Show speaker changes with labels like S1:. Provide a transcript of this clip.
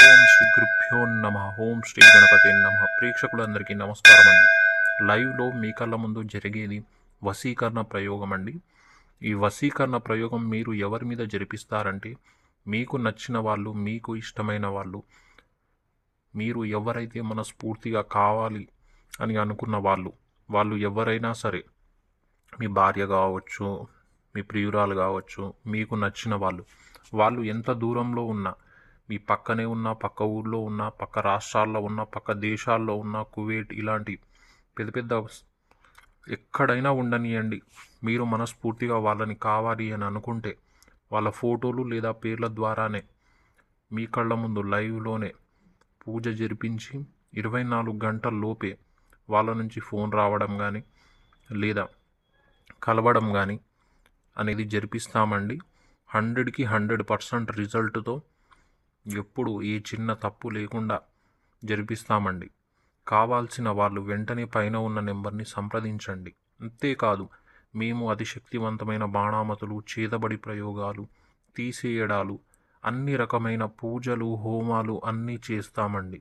S1: ఓం శ్రీ గురుభ్యో నమ. ఓం శ్రీ గణపతి నమ. ప్రేక్షకులందరికీ నమస్కారం అండి. లైవ్లో మీ కళ్ళ ముందు జరిగేది వశీకరణ ప్రయోగం అండి. ఈ వశీకరణ ప్రయోగం మీరు ఎవరి మీద జరిపిస్తారంటే, మీకు నచ్చిన వాళ్ళు, మీకు ఇష్టమైన వాళ్ళు, మీరు ఎవరైతే మనస్ఫూర్తిగా కావాలి అని అనుకున్న వాళ్ళు ఎవరైనా సరే, మీ భార్య కావచ్చు, మీ ప్రియురాలు కావచ్చు, మీకు నచ్చిన వాళ్ళు ఎంత దూరంలో ఉన్నా, మీ పక్కనే ఉన్న, పక్క ఊర్లో ఉన్న, పక్క రాష్ట్రాల్లో ఉన్న, పక్క దేశాల్లో ఉన్న, కువైట్ ఇలాంటి పెద్ద పెద్ద ఎక్కడైనా ఉండనియండి, మీరు మనస్ఫూర్తిగా వాళ్ళని కావాలి అని అనుకుంటే వాళ్ళ ఫోటోలు లేదా పేర్ల ద్వారానే మీ కళ్ళ ముందు లైవ్లోనే పూజ జరిపించి 24 గంటల లోపే వాళ్ళ నుంచి ఫోన్ రావడం కానీ లేదా కలవడం కానీ అనేది జరిపిస్తామండి. 100కి 100% రిజల్ట్తో ఎప్పుడు ఏ చిన్న తప్పు లేకుండా జరిపిస్తామండి. కావాల్సిన వాళ్ళు వెంటనే పైన ఉన్న నెంబర్ని సంప్రదించండి. అంతేకాదు, మేము అతిశక్తివంతమైన బాణామతులు, చేతబడి ప్రయోగాలు, తీసేయడాలు, అన్ని రకమైన పూజలు, హోమాలు అన్నీ చేస్తామండి.